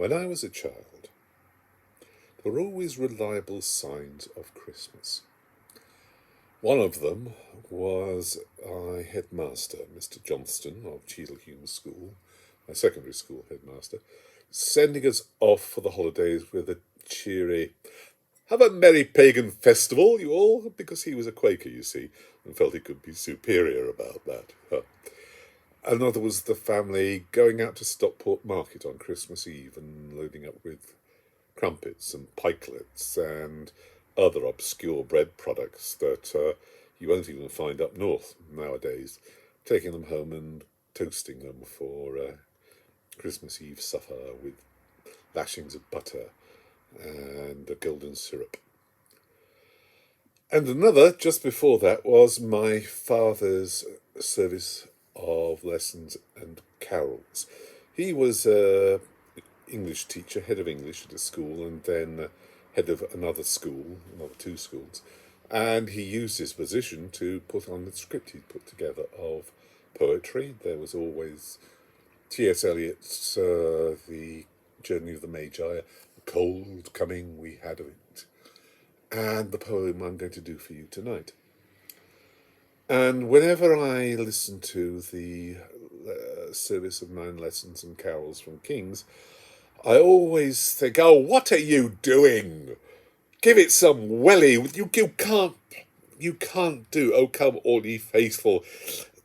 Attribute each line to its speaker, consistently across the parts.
Speaker 1: When I was a child, there were always reliable signs of Christmas. One of them was our headmaster, Mr. Johnston of Cheadle School, my secondary school headmaster, sending us off for the holidays with a cheery, "Have a merry pagan festival, you all," because he was a Quaker, you see, and felt he could be superior about that. Another was the family going out to Stockport Market on Christmas Eve and loading up with crumpets and pikelets and other obscure bread products that you won't even find up north nowadays, taking them home and toasting them for Christmas Eve supper with lashings of butter and a golden syrup. And another, just before that, was my father's service of lessons and carols. He was a English teacher, head of English at a school, and then head of another school, another two schools. And he used his position to put on the script he'd put together of poetry. There was always T.S. Eliot's The Journey of the Magi, "Cold coming we had of it," and the poem I'm going to do for you tonight. And whenever I listen to the service of 9 lessons and carols from Kings, I always think, "Oh, what are you doing? Give it some welly. You can't do 'Oh come all ye faithful'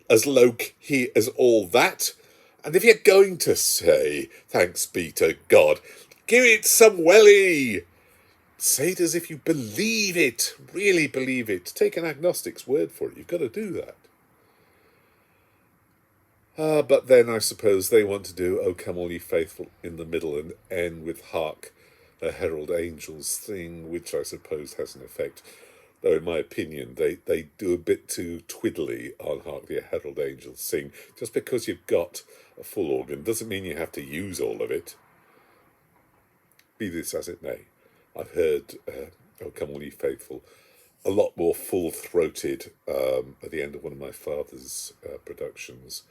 Speaker 1: as low key as all that. And if you're going to say 'Thanks be to God,' give it some welly. Say it as if you believe it, really believe it. Take an agnostic's word for it. You've got to do that." But then I suppose they want to do 'Oh come all ye faithful' in the middle and end with "Hark, the herald angels sing," which I suppose has an effect. Though in my opinion, they do a bit too twiddly on "Hark, the herald angels sing." Just because you've got a full organ doesn't mean you have to use all of it. Be this as it may, I've heard "Oh come all ye faithful" a lot more full-throated at the end of one of my father's productions,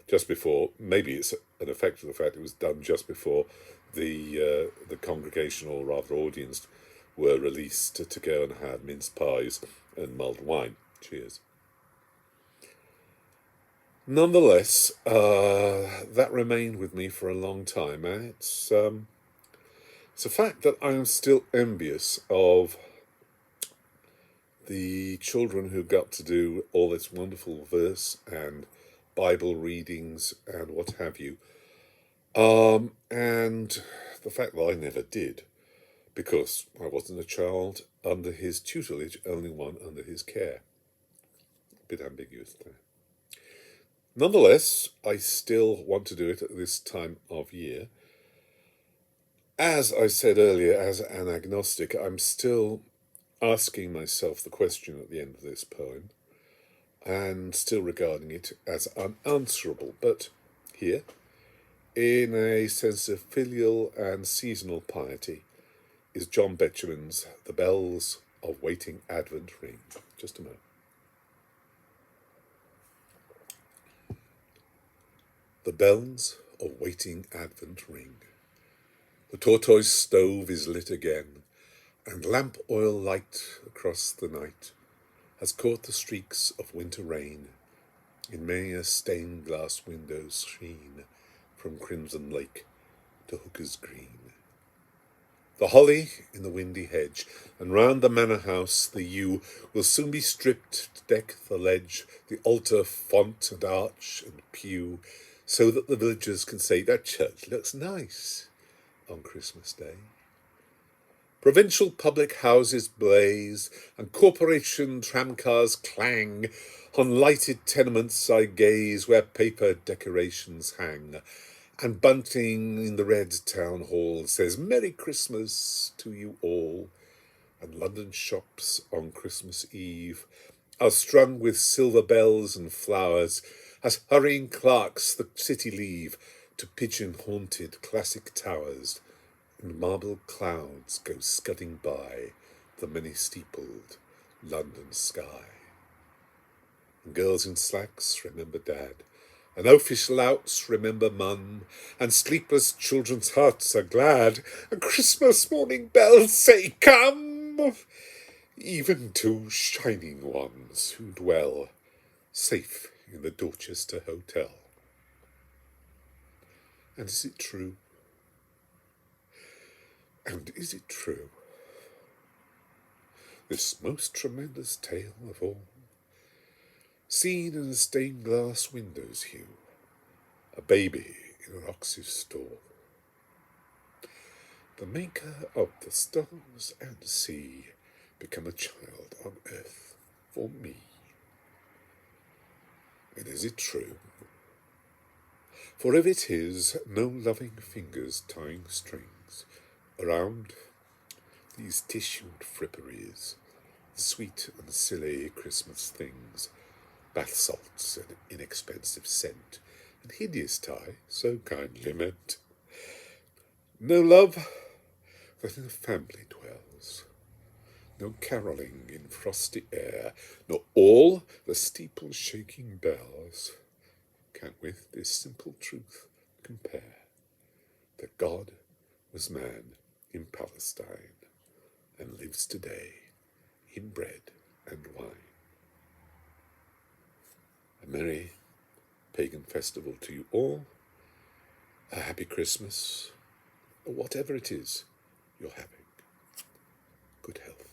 Speaker 1: just before, maybe it's an effect of the fact it was done just before the congregation, or rather audience, were released to go and have mince pies and mulled wine. Cheers. Nonetheless, that remained with me for a long time, and it's a fact that I'm still envious of the children who got to do all this wonderful verse and Bible readings and what have you. And the fact that I never did, because I wasn't a child under his tutelage, only one under his care. A bit ambiguous there. Nonetheless, I still want to do it at this time of year. As I said earlier, as an agnostic, I'm still asking myself the question at the end of this poem, and still regarding it as unanswerable. But here, in a sense of filial and seasonal piety, is John Betjeman's "The Bells of Waiting Advent Ring." Just a moment. The bells of waiting Advent ring. The tortoise stove is lit again, and lamp oil light across the night has caught the streaks of winter rain in many a stained glass window's sheen, from crimson lake to hooker's green. The holly in the windy hedge, and round the manor house the yew will soon be stripped to deck the ledge, the altar, font and arch and pew, so that the villagers can say that church looks nice on Christmas Day. Provincial public houses blaze, and corporation tramcars clang. On lighted tenements I gaze, where paper decorations hang, and bunting in the red town hall says "Merry Christmas to you all." And London shops on Christmas Eve are strung with silver bells and flowers, as hurrying clerks the city leave to pigeon-haunted classic towers, and marble clouds go scudding by the many-steepled London sky. And girls in slacks remember Dad, and oafish louts remember Mun, and sleepless children's hearts are glad, and Christmas morning bells say, "Come!" even to shining ones who dwell safe in the Dorchester Hotel. And is it true? And is it true? This most tremendous tale of all, seen in a stained glass window's hue, a baby in an Oxford store, the maker of the stars and sea, become a child on earth for me. And is it true? For if it is, no loving fingers tying strings around these tissued fripperies, sweet and silly Christmas things, bath salts and inexpensive scent, and hideous tie so kindly meant. No love that in a family dwells, no carolling in frosty air, nor all the steeple-shaking bells can with this simple truth compare, that God was man in Palestine and lives today in bread and wine. A merry pagan festival to you all, a happy Christmas, or whatever it is you're having. Good health.